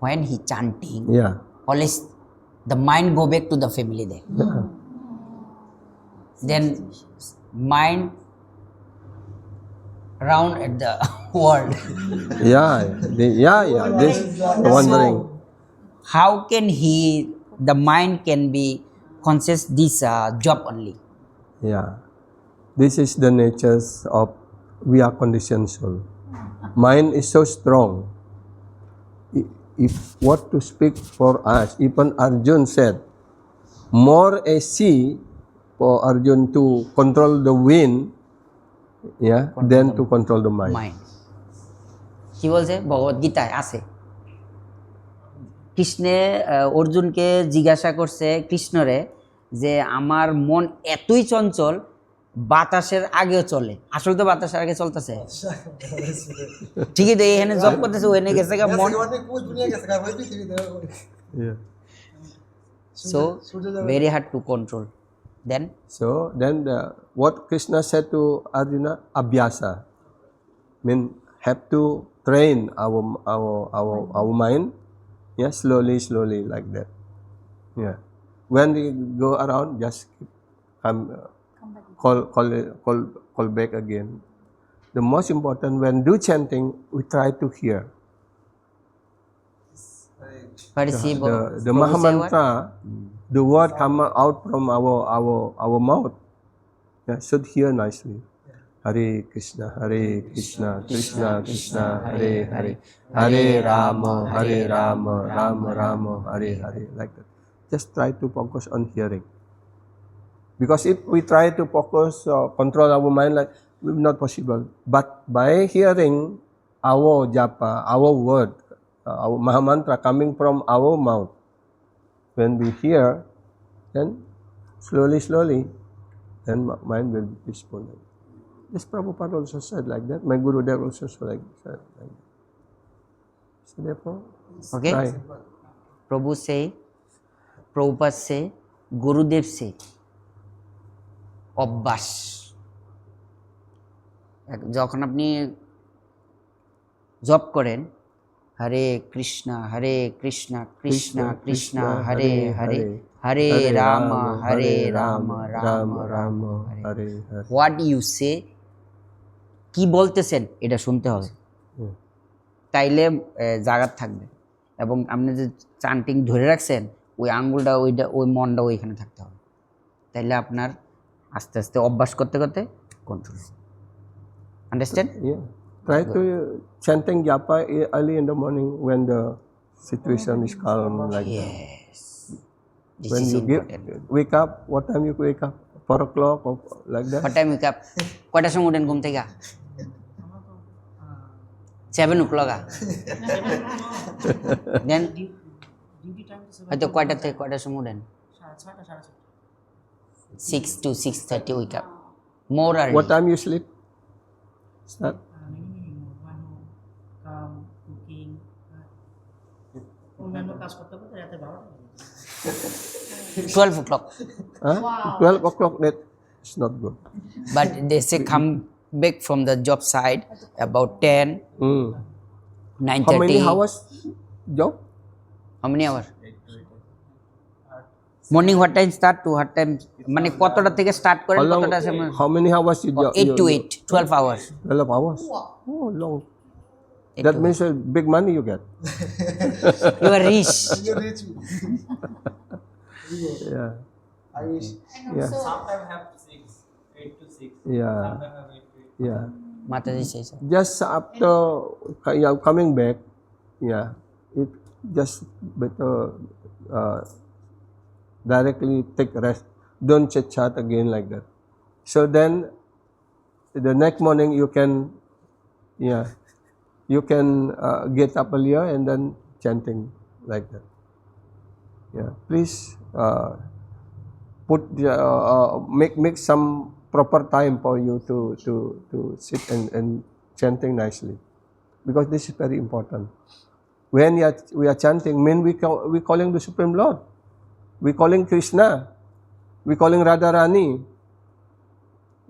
when he chanting, Yeah. always the mind go back to the family there. Yeah. Then mind round at the world. Yeah. This wondering. So how can the mind can be conscious this job only? Yeah. This is the natures of we are conditioned soul. Mind is so strong. If what to speak for us, even Arjun said, more a sea for Arjun to control the wind, than to control the mind. Mind. কি বলছে ভগবত গীতায় আছে কৃষ্ণে অর্জুনকে জিজ্ঞাসা করছে কৃষ্ণরে যে আমার মন এতই চঞ্চল বাতাসের আগেও চলে আসলে তো বাতাসের আগে চলতেছে ঠিকই তো এখানে জব করতেছে ওখানে গেছে গা মন Yeah. so very hard to control then So then what Krishna said to Arjuna, abhyasa, mean have to train our mind, slowly like that. Yeah. When we go around, just call back again. The most important when do chanting, we try to hear. what is he The Maha Mantra, the word come out from our mouth, should hear nicely. Hare Krishna, Krishna Krishna, Hare Hare, Hare Rama, Rama Rama, Hare Hare, like that. Just try to focus on hearing. Because if we try to focus control our mind, like not possible. But by hearing our japa, our word, our Maha Mantra coming from our mouth, when we hear, then slowly, then mind will be peaceful. This Prabhupada also said like that. My Gurudev also said like that. So therefore, okay try. Prabhupada say Gurudev say অভ্যাস যখন আপনি জপ করেন হরে কৃষ্ণ কৃষ্ণ কৃষ্ণ হরে হরে হরে রাম রাম রাম হরে what you সে কি বলতেছেন এটা শুনতে হবে তাইলে জাগাত থাকবে এবং আপনি যে চান্টিং ধরে রাখছেন ওই আঙ্গুলটা ওই মনটা ওইখানে থাকতে হবে তাইলে আপনার আস্তে আস্তে অভ্যাস করতে করতে control understand Try to chanting japa early in the morning when the situation is calm like that. yes this When is you important wake up, what time you wake up? 4 o'clock or like that? what time wake up কয়টার সময় উঠেন ঘুম থেকে 7 o'clock দেন হয়তো কয়টা থেকে কয়টার সময় উঠেন 6 to 6:30 wake up more early What time you sleep? Start? অন্যান্য কাজ করতে করতে রাতে 12টা 12 o'clock 12 o'clock, that's not good. but they say come back from the job site about 10 9:30 How many hours job? how many hours morning what time start to what time মানে কতটা থেকে start করেন কতটা সময় How many hours you job? 8 to 8 12 hours 12 hours? Oh, long. That means big money you get. you are rich Yeah. I wish. Yeah. Sometimes have 8 to 6. Yeah. Sometimes have 8 to 8. Yeah. Mataji says Just after coming back, it just better directly take rest. Don't chit chat again like that. So then, the next morning you can get up earlier and then chanting like that. Yeah, please put make some proper time for you to sit and chanting nicely, because this is very important. When we are chanting, we calling the Supreme Lord, we calling Krishna, we calling Radharani.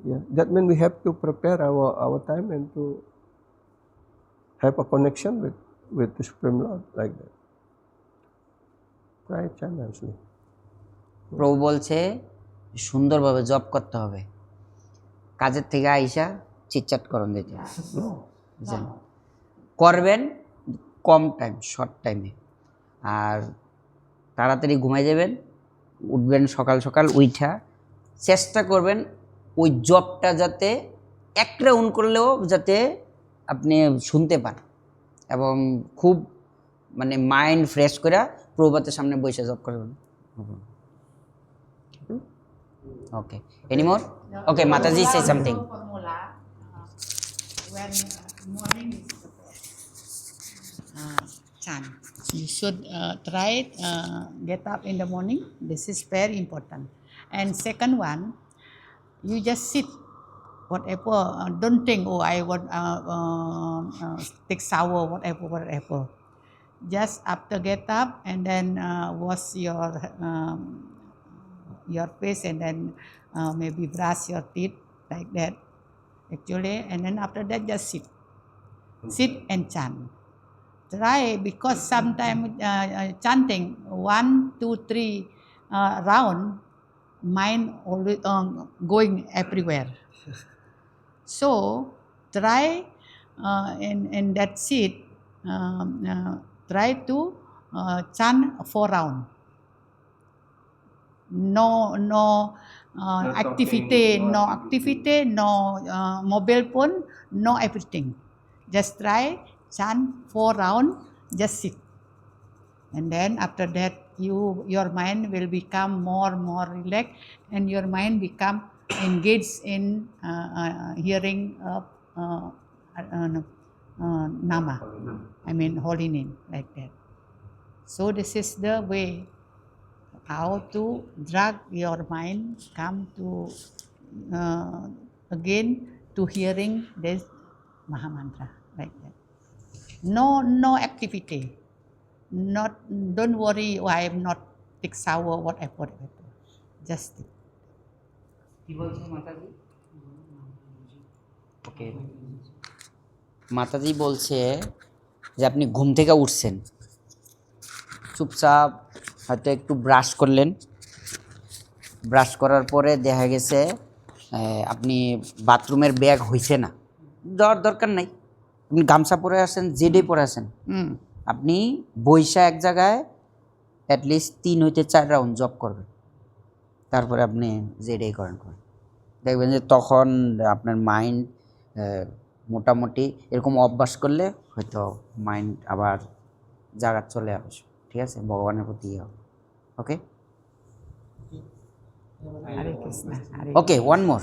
Yeah, that means we have to prepare our time and to have a connection with the Supreme Lord like that. Try chant nicely. প্রভু বলছে সুন্দরভাবে job করতে হবে, কাজের থেকে আইসা chitchat করুন দিতে বুঝলেন, করবেন কম টাইম, শর্ট টাইমে, আর তাড়াতাড়ি ঘুমাই যাবেন, উঠবেন সকাল সকাল, উইঠা চেষ্টা করবেন ওই জবটা যাতে এক রাউন্ড করলেও যাতে আপনি শুনতে পান, এবং খুব মানে মাইন্ড ফ্রেশ করে প্রভাতের সামনে বসে জব করবেন। ওকে, anymore? Okay, mataji say something. Formula, when morning is the best. Chan. You should try get up in the morning. This is very important. And second one, you just sit. Whatever. Don't think, oh, I want take shower, whatever. Just after get up and then wash your face and then maybe brush your teeth like that. Actually, and then after that just sit and chant. Try, because sometimes chanting 1, 2, 3 round, mind always going everywhere. So try in that seat, try to chant 4 round. No activity, no mobile phone, no everything. Just try chant 4 round, just sit. And then after that your mind will become more relaxed, and your mind become engaged in hearing of nama, I mean holy name, like that. So this is the way how to drag your mind come to again to hearing this Mahamantra, like that. No activity. Don't worry, oh, I am not take shower, whatever. Just কি বলছে মাতাজি? ওকে, মাতাজি বলছে যে আপনি ঘুম থেকে উঠছেন, চুপচাপ হয়তো একটু ব্রাশ করলেন, ব্রাশ করার পরে দেখা গেছে আপনি বাথরুমের ব্যাগ হইছে না, যাওয়ার দরকার নাই, আপনি গামছা পরে আসেন, জেডে পরে আসেন, আপনি বৈশা এক জায়গায় অ্যাটলিস্ট 3 হইতে 4 রাউন্ড জব করবেন, তারপরে আপনি জেডে করেন, দেখবেন যে তখন আপনার মাইন্ড মোটামুটি এরকম অভ্যাস করলে হয়তো মাইন্ড আবার জায়গা চলে আসবে, ঠিক আছে, ভগবানের প্রতি ওকে। Hare Krishna. ওকে, ওয়ান মোর।